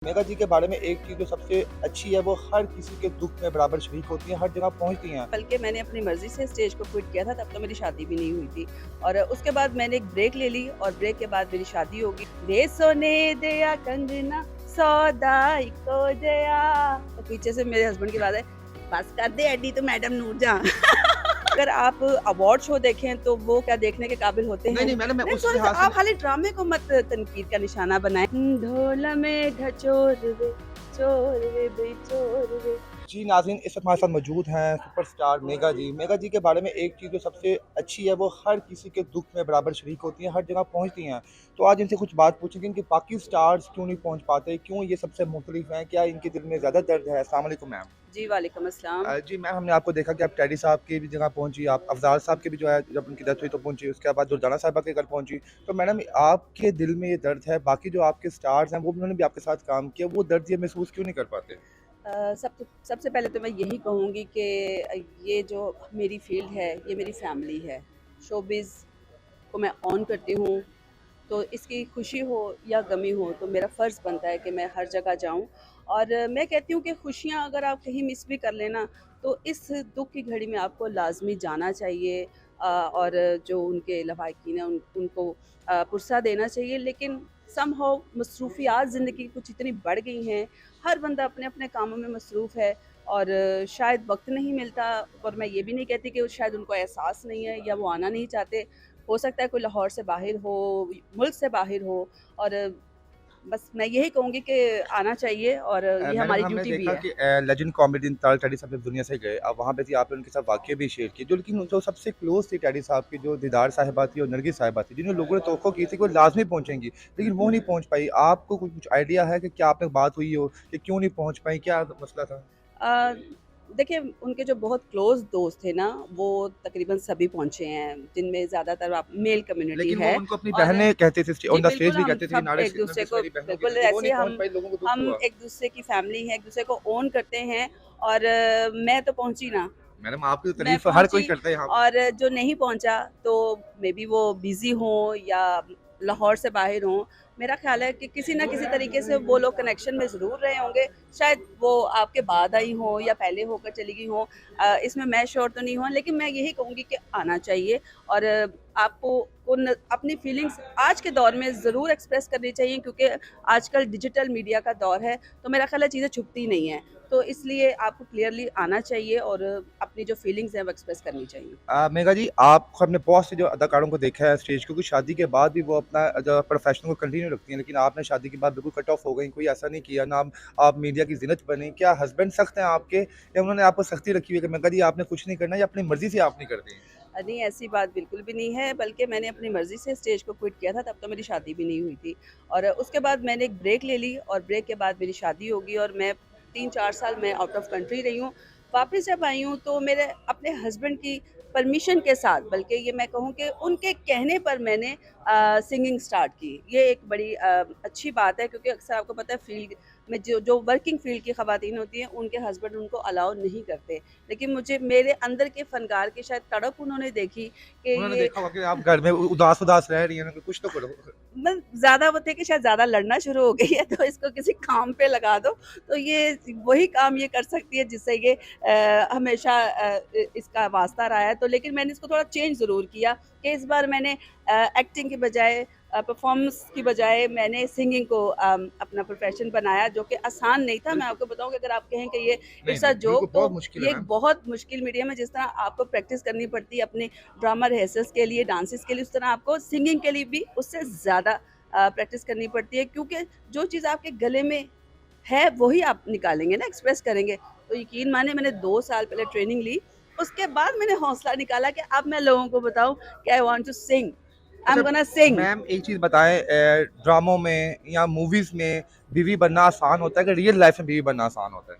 मेघा जी के बारे में एक चीज़ जो सबसे अच्छी है वो हर किसी के दुख में बराबर शरीक होती हैं, हर जगह पहुँचती हैं। बल्कि मैंने अपनी मर्ज़ी से स्टेज को क्विट किया था, तब तो मेरी शादी भी नहीं हुई थी और उसके बाद मैंने एक ब्रेक ले ली और ब्रेक के बाद मेरी शादी हो गई। वे सोने दिया कंगना सौदाई को दिया, तो पीछे से मेरे हस्बैंड की आवाज़ है, बस कर दे एडी तो मैडम नूर जहाँ। अगर आप अवार्ड शो देखें तो वो क्या देखने के काबिल होते नहीं, हैं? नहीं मैडम मैं नहीं, उस थोड़ा-सा लिहाज से आप खाली ड्रामे को मत तनकीद का निशाना बनाएँ। ढोल में ढचोर वे, चोर वे बई चोर वे। जी नाज़रीन इस वक्त हमारे साथ मौजूद हैं सुपरस्टार मेघा जी। मेघा जी के बारे में एक चीज़ जो सबसे अच्छी है वो हर किसी के दुख में बराबर शरीक होती हैं, हर जगह पहुँचती हैं। तो आज इनसे कुछ बात पूछेंगे इनके बाकी स्टार्स क्यों नहीं पहुँच पाते, क्यों ये सबसे मुख्तलिफ हैं, क्या इनके दिल में ज़्यादा दर्द है? अस्सलाम वालेकुम मैम। जी, वालेकुम अस्सलाम। जी मैम, हमने आपको देखा कि आप टेडी साहब की भी जगह पहुँची, आप अफ़ज़ाल साहब के भी जो है जब उनकी डेथ हुई तो पहुँची, उसके बाद दुर्दाना साहिबा के घर पहुँची। तो मैडम आपके दिल में ये दर्द है, बाकी जो आपके स्टार्स हैं वो उन्होंने भी आपके साथ काम किया, वो दर्द ये महसूस क्यों नहीं कर पाते? सबसे पहले तो मैं यही कहूँगी कि ये जो मेरी फ़ील्ड है, ये मेरी फ़ैमिली है। शोबिज़ को मैं ऑन करती हूँ, तो इसकी खुशी हो या गमी हो, तो मेरा फ़र्ज़ बनता है कि मैं हर जगह जाऊँ और मैं कहती हूँ कि खुशियाँ अगर आप कहीं मिस भी कर लें ना, तो इस दुःख की घड़ी में आपको लाज़मी जाना चाहिए और जो उनके लवाहिकीन हैं उनको पुरसा देना चाहिए। लेकिन समहाउ मसरूफ़ियात ज़िंदगी कुछ इतनी बढ़ गई हैं, हर बंदा अपने-अपने कामों में मसरूफ़ है और शायद वक़्त नहीं मिलता और मैं ये भी नहीं कहती कि शायद उनको एहसास नहीं है या वो आना नहीं चाहते। हो सकता है कोई लाहौर से बाहर हो, मुल्क से बाहर हो और बस मैं यही कहूँगी कि आना चाहिए और ये मैडम हमारी हमने ड्यूटी भी देखा है। कि लेजेंड कॉमेडियन ताल टेडी साहब जब दुनिया से गए, अब वहाँ पे थी आपने उनके साथ वाक़या भी शेयर किए, जो लेकिन जो सबसे क्लोज़ थी टेडी साहब की जो दीदार साहिबा थी और नरगिस साहिबा थी, जिन्हें लोगों ने तवक्को की थी कि वो लाज़मी पहुँचेंगी, लेकिन वो नहीं पहुँच पाई। आपको कुछ आइडिया है कि क्या आप तक बात हुई हो कि क्यों नहीं पहुँच पाई, क्या मसला था? अ, देखिए उनके जो बहुत क्लोज़ दोस्त थे ना, वो तकरीबन सभी पहुँचे हैं, जिनमें ज़्यादातर आप मेल कम्युनिटी लेकिन वो है उनको अपनी और बहनें कहते थे, जी, ऑन द स्टेज बिल्कुल भी हम कहते थे कि सब एक-दूसरे नरगिस को मेरी बहनों की बिल्कुल बेटी, वो ऐसे नहीं पहुँच हम पाई, लोगों को दुःख हम हुआ। एक-दूसरे की फैमिली हैं, एक-दूसरे को ऑन करते हैं और मैं तो पहुँची ना, मैडम आपकी तो मैं तारीफ़ हर कोई पहुँची करता है यहाँ पे। और जो नहीं पहुँचा तो मे बी वो बिज़ी हों या लाहौर से बाहर हों। मेरा ख़्याल है कि किसी न किसी तरीके से वो लोग कनेक्शन में ज़रूर रहे होंगे। शायद वो आपके बाद आई हों या पहले होकर चली गई हों। इसमें मैं श्योर तो नहीं हूँ, लेकिन मैं यही कहूँगी कि आना चाहिए और आपको अपनी फीलिंग्स आज के दौर में ज़रूर एक्सप्रेस करनी चाहिए क्योंकि आजकल डिजिटल मीडिया का दौर है, तो मेरा ख़्याल है चीज़ें छुपती नहीं हैं। तो इसलिए आपको क्लियरली आना चाहिए और अपनी जो फीलिंग्स हैं वो एक्सप्रेस करनी चाहिए। मेघा जी, आपको अपने बहुत से जो अदाकारों को देखा है स्टेज क्योंकि शादी के बाद भी वो अपना जो प्रोफ़ेशन को कंटिन्यू रखती हैं, लेकिन आपने शादी के बाद बिल्कुल कट ऑफ हो गई, कोई ऐसा नहीं किया, ना आप मीडिया की ज़ीनत बनी। क्या हस्बैंड सख्त हैं आपके या उन्होंने आप पर सख्ती रखी हुई है कि मेघा जी आपने कुछ नहीं करना या अपनी मर्ज़ी से आप नहीं करती हैं? नहीं, ऐसी बात बिल्कुल भी नहीं है, बल्कि मैंने अपनी मर्ज़ी से स्टेज को क्विट किया था, तब तो मेरी शादी भी नहीं हुई थी और उसके बाद मैंने एक ब्रेक ले ली और ब्रेक के बाद मेरी शादी हो गई और मैं 3-4 साल मैं आउट ऑफ कंट्री रही हूँ। वापस जब आई हूँ, तो मेरे अपने हस्बैंड की परमिशन के साथ, बल्कि ये मैं कहूँ कि उनके कहने पर मैंने सिंगिंग स्टार्ट की। ये एक बड़ी अच्छी बात है क्योंकि अक्सर आपको पता है फ़ील्ड में जो जो वर्किंग फ़ील्ड की ख़वातीन होती हैं, उनके हस्बैंड उनको अलाउ नहीं करते। लेकिन मुझे मेरे अंदर के फ़नकार की शायद तड़प उन्होंने देखी कि उन्होंने ये देखा होगा कि आप घर में उदास-उदास रह रही हैं, उन्होंने कहा कुछ तो करो। मतलब ज़्यादा वो थे कि शायद ज़्यादा लड़ना शुरू हो गई है तो इसको किसी काम पे लगा दो। तो ये वही काम ये कर सकती है जिससे ये हमेशा इसका वास्ता रहा है। तो लेकिन मैंने इसको थोड़ा चेंज ज़रूर किया कि इस बार मैंने एक्टिंग की बजाय परफ़ॉर्मेंस की बजाय मैंने सिंगिंग को अपना प्रोफ़ेशन बनाया, जो कि आसान नहीं था। मैं बिल्कुल। आपको बताऊँ कि अगर आप कहें कि ये नहीं, इट्स अ नहीं, बिल्कुल जोक, तो बहुत मुश्किल है ये एक मैम। बहुत मुश्किल मीडियम है। जिस तरह आपको प्रैक्टिस करनी पड़ती है अपने ड्रामा रिहर्सल्स के लिए, डांसेस के लिए, उस तरह आपको सिंगिंग के लिए भी उससे ज़्यादा प्रैक्टिस करनी पड़ती है क्योंकि जो चीज़ आपके गले में है वही आप निकालेंगे ना, एक्सप्रेस करेंगे। तो यकीन मानिए मैंने 2 साल पहले ट्रेनिंग ली, उसके बाद मैंने हौसला निकाला कि अब मैं लोगों को बताऊँ कि आई वांट टू सिंग, आई अच्छा एम गोना सिंग। मैम एक चीज़ बताएँ ड्रामों में या मूवीज़ में बीवी बनना आसान होता है कि रियल लाइफ़ में बीवी बनना आसान होता है?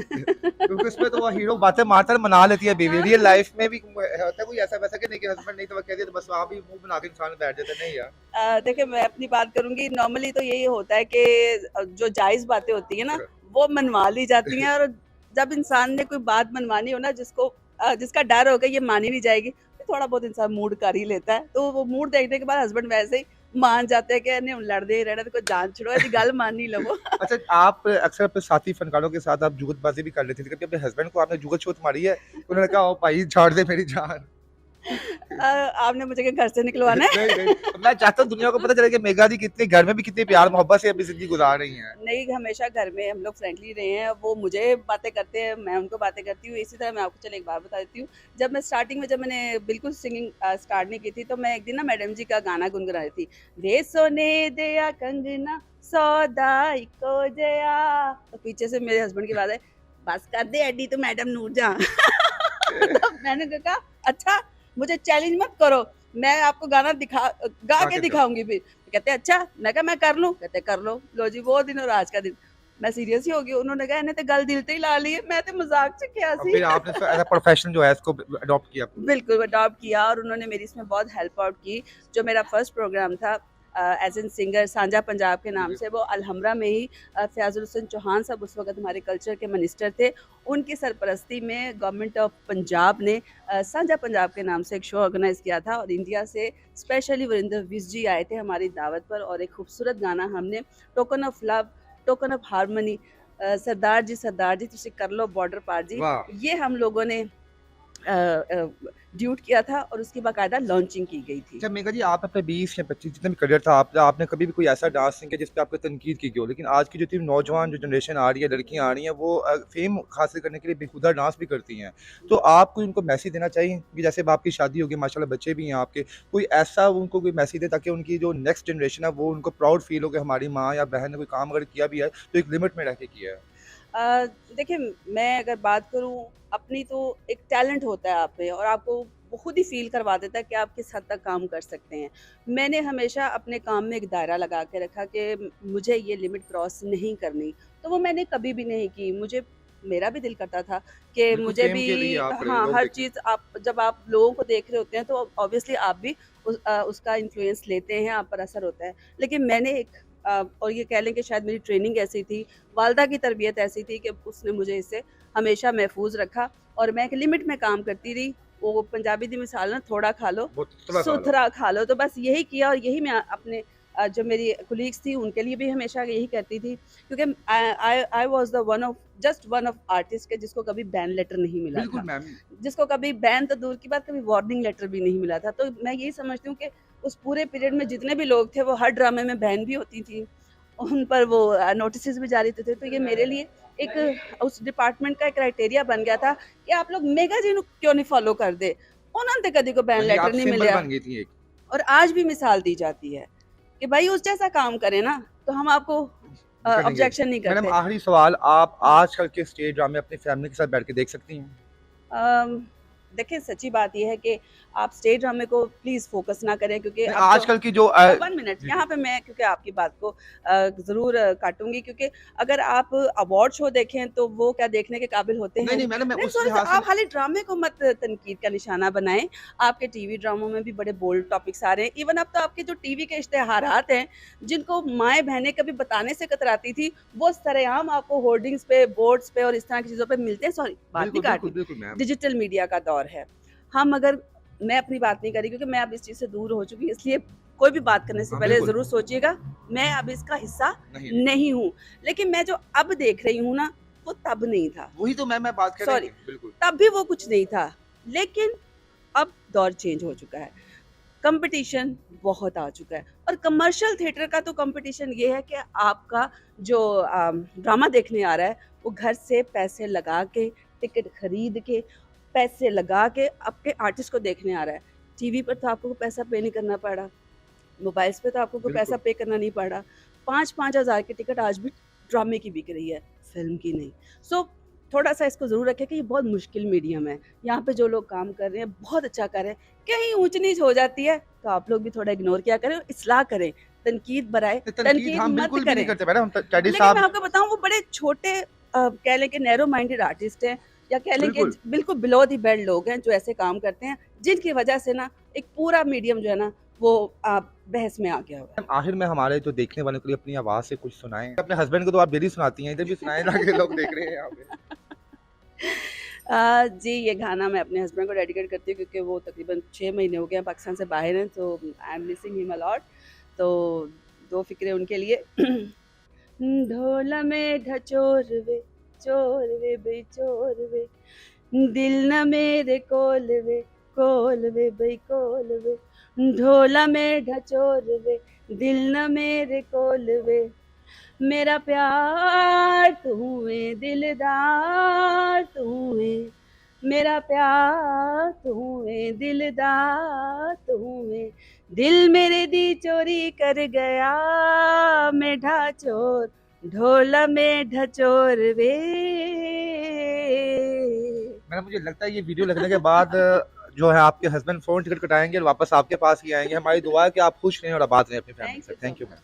क्योंकि उसमें तो वो हीरो बातें मारता है, मना लेती है बीवी, रियल लाइफ़ में भी होता है कोई ऐसा-वैसा कि नहीं कि हस्बैंड नहीं तो वो कह दिया तो बस वहाँ भी मुँह बना के इंसान बैठ जाता है, नहीं यार। देखिए मैं अपनी बात करूँगी, नॉर्मली तो यही होता है कि जो जायज़ बातें होती हैं ना, वो मनवा ली जाती हैं और जब इंसान ने कोई बात मनवानी हो ना जिसका डर होगा ये मानी नहीं जाएगी, तो थोड़ा बहुत इंसान मूड कर ही लेता है। तो वो मूड देखने के बाद हस्बैंड वैसे ही मान जाते हैं कि नहीं लड़दे ही रहना तो कोई जान छोड़ो ऐसी गल मानी लवो। अच्छा, आप अक्सर अपने साथी फनकारों के साथ आप जुगतबाज़ी भी कर लेती थी। कभी अपने हस्बैंड को आपने जुगत-शुगत मारी है? उन्होंने कहा, "ओ भाई छोड़ दे मेरी जान।" आपने मुझे क्या घर से निकलवाना है? नहीं, नहीं। मैं चाहता हूँ दुनिया को पता चले कि मेघा दी कितनी घर में भी कितनी प्यार-मोहब्बत से अपनी ज़िंदगी गुज़ार रही हैं। नहीं, हमेशा घर में हम लोग फ्रेंडली रहे हैं। वो मुझे बातें करते हैं, मैं उनको बातें करती हूँ। इसी तरह मैं आपको चलिए एक बात बता देती हूँ। जब मैं स्टार्टिंग में जब मैंने बिल्कुल सिंगिंग स्टार्ट नहीं की थी, तो मैं एक दिन ना मैडम जी का गाना गुनगुना रही थी। वे सोने दिया कंगना सौदा इको जया। तो पीछे से मेरे हस्बैंड की आवाज़ आई, बस कर दे एडी तू मैडम नूरजहां। तो मैंने कहा, अच्छा मुझे चैलेंज मत करो, मैं आपको गाना गा गा के के दो। दिखाऊँगी फिर। कहते अच्छा, मैं कहा मैं कर लूँ? कहते कर लो। लो जी वो दिन और आज का दिन। मैं सीरियस ही हो गई। उन्होंने कहा इन्हें तो गल दिल ते ही ला ली है, मैं तो मज़ाक च किया और सी। फिर आपने इसको एज़ अ प्रोफ़ेशन जो है इसको अडॉप्ट किया पूरा। बिल्कुल, अडॉप्ट किया और उन्होंने मेरी इसमें बहुत हेल्प आउट की। जो मेरा फर्स्ट प्रोग्राम था एज़ एन सिंगर साझा पंजाब के नाम जी। से, वो अलहम्रा में ही फ़याज़ुल हुसैन चौहान साहब उस वक़्त हमारे कल्चर के मिनिस्टर थे। उनकी सरपरस्ती में गवर्नमेंट ऑफ पंजाब ने साझा पंजाब के नाम से एक शो ऑर्गेनाइज़ किया था और इंडिया से स्पेशली वरिंदर विज जी आए थे हमारी दावत पर और एक खूबसूरत गाना हमने token of love, token of harmony Sardar ji तुसी कर लो बॉर्डर पार जी, वाह! ये हम लोगों ने ड्यूट किया था और उसकी बाकायदा लॉन्चिंग की गई थी। अच्छा मेघा जी, आप अपने 20 या 25 जितना भी करियर था आपने कभी भी कोई ऐसा डांस नहीं किया जिस पे आपको तनकीद की गई हो। लेकिन आज की जो इतनी नौजवान जो जनरेशन आ रही है, लड़कियाँ आ रही हैं वो फ़ेम हासिल करने के लिए बेहुदा डांस भी करती हैं। तो आप कोई उनको मैसेज देना चाहिए कि जैसे अब आपकी शादी होगी माशाल्लाह बच्चे भी हैं आपके, कोई ऐसा उनको कोई मैसेज दें ताकि उनकी जो नेक्स्ट जनरेशन है वो उनको प्राउड फ़ील हो कि हमारी माँ या बहन ने कोई काम अगर किया भी है तो एक लिमिट में रह के किया है। देखिए मैं अगर बात करूँ अपनी तो एक टैलेंट होता है आप में और आपको वो खुद ही फ़ील करवा देता है कि आप किस हद तक काम कर सकते हैं। मैंने हमेशा अपने काम में एक दायरा लगा के रखा कि मुझे ये लिमिट क्रॉस नहीं करनी, तो वो मैंने कभी भी नहीं की। मुझे मेरा भी दिल करता था कि बिल्कुल मुझे फ़ेम भी के लिए आप खड़े हाँ, लोग हर देखें। चीज़ आप जब आप लोगों को देख रहे होते हैं तो ऑब्वियसली आप भी उसका इन्फ्लुएंस लेते हैं, आप पर असर होता है। लेकिन मैंने एक और ये कह लें कि शायद मेरी ट्रेनिंग ऐसी थी, वालिदा की तरबियत ऐसी थी कि उसने मुझे इससे हमेशा महफूज़ रखा और मैं एक लिमिट में काम करती रही। वो पंजाबी दी मिसाल ना थोड़ा खा लो, बहुत थोड़ा खा लो। सुथरा खा लो, तो बस यही किया और यही मैं अपने जो मेरी कोलीग्स थी उनके लिए भी हमेशा यही कहती थी क्योंकि I was the one of artist के जिसको कभी बैन लेटर नहीं मिला बिल्कुल था। मैम। जिसको कभी बैन तो दूर की बात कभी वार्निंग लेटर भी नहीं मिला था। तो मैं यही समझती हूँ कि उस पूरे पीरियड में जितने भी लोग थे वो हर ड्रामे में बैन भी होती थी। उन पर वो नोटिसेस भी जारी होते थे। तो ये मेरे लिए एक उस डिपार्टमेंट का एक क्राइटेरिया बन गया था कि आप लोग मेगा जी क्यों नहीं फॉलो करते। उन्होंने तो कभी कोई बैन यानी लेटर आप नहीं सिंबल मिला बन गई थी एक। और आज भी मिसाल दी जाती है कि भाई उस जैसा काम करें ना तो हम आपको करेंगे। ऑब्जेक्शन नहीं मैडम करते। आखिरी सवाल, आप आजकल के स्टेज ड्रामे अपनी फैमिली के साथ बैठ के देख सकती हैं? अम, देखिए सच्ची बात ये है कि आप स्टेज ड्रामे को प्लीज़ फ़ोकस ना करें क्योंकि नहीं, अब जो आजकल की जो 1 मिनट जी, यहाँ जी। पे मैं क्योंकि आपकी बात को ज़रूर काटूँगी क्योंकि अगर आप अवार्ड शो देखें तो वो क्या देखने के काबिल होते नहीं, हैं? नहीं मैडम मैं नहीं उस सॉरी लिहाज से आप खाली ड्रामे को मत तनकीद का निशाना बनाएँ। आपके टीवी ड्रामों में भी बड़े बोल्ड टॉपिक्स आ रहे हैं। इवन अब तो आपके जो टीवी के इश्तिहारात हैं, जिनको माएँ-बहनें कभी बताने से कतराती थी, वो सरेआम आपको होर्डिंग्स पे, बोर्ड्स पे और इस तरह की चीज़ों पे मिलते हैं। सॉरी बात नहीं बिल्कुल, बिल्कुल, काटनी। बिल्कुल मैम। डिजिटल मीडिया का दौर है। हम अगर मैं अपनी बात नहीं कर रही क्योंकि मैं अब इस चीज़ से दूर हो चुकी हूँ इसलिए कोई भी बात करने से हाँ, पहले बिल्कुल। ज़रूर सोचिएगा, मैं अब इसका हिस्सा नहीं, नहीं। नहीं हूँ। लेकिन मैं जो अब देख रही हूँ ना, वो तब नहीं था। वही तो मैम मैं बात कर रही सॉरी, थी। बिल्कुल। तब भी वो कुछ नहीं था। लेकिन अब दौर चेंज हो चुका है। कंपटीशन बहुत आ चुका है और कमर्शियल थिएटर का तो कंपटीशन ये है कि आपका जो ड्रामा देखने आ रहा है, वो घर से पैसे लगा के, टिकट खरीद के, पैसे लगा के आपके आर्टिस्ट को देखने आ रहा है। टीवी पर तो आपको कोई पैसा पे नहीं करना पड़ रहा, मोबाइल्स पे तो आपको कोई पैसा बिल्कुल। पे करना नहीं पड़ रहा। 5-5 हज़ार की टिकट आज भी ड्रामे की बिक रही है, फ़िल्म की नहीं। सो थोड़ा-सा इसको ज़रूर रखें कि ये बहुत मुश्किल मीडियम है। यहाँ पे जो लोग काम कर रहे हैं, बहुत अच्छा कर रहे हैं। कहीं ऊँच-नीच हो जाती है, तो आप लोग भी थोड़ा इग्नोर किया करें और इस्लाह करें, तनकीद बराए तनकीद तनकीद हम मत बिल्कुल भी नहीं करें। करते मैडम, हम त टैडी लेकिन मैं साहब आपको बताऊँ वो बड़े छोटे कह लें कि नैरो माइंडेड आर्टिस्ट हैं या कह लें कि बिल्कुल। बिल्कुल बिलो द बेल्ट लोग हैं जो ऐसे काम करते हैं, जिनकी वजह से ना एक पूरा मीडियम जो है ना वो बहस में आ गया हुआ है। मैम आखिर में हमारे जो देखने वालों के लिए अपनी आवाज़ से कुछ सुनाएँ। अपने हस्बैंड को तो आप डेली सुनाती हैं, इधर भी सुनाएँ ताकि लोग देख रहे हैं यहाँ पे। जी, ये गाना मैं अपने हस्बैंड को डेडिकेट करती हूँ क्योंकि वो तकरीबन 6 महीने हो गए हैं पाकिस्तान से बाहर हैं, तो I am missing him a lot. तो 2 फ़िक्रे उनके लिए। ढोल में ढचोर वे बई चोर वे, दिल न मेरे कोल वे बई कोल वे, ढोल में ढचोर वे, दिल न मेरे कोल वे, मेरा प्यार तू है दिलदार तू है, मेरा प्यार तू है दिलदार तू है, दिल मेरे दी चोरी कर गया मैं ढाचोर, ढोल में ढचोर वे। मैडम मुझे लगता है ये वीडियो लगने के बाद जो है आपके हस्बैंड फ़ोन टिकट कटाएँगे और वापस आपके पास ही आएँगे। हमारी दुआ है कि आप खुश रहें और आबाद रहें अपनी फैमिली थैंक से। You so thank you much. Ma'am.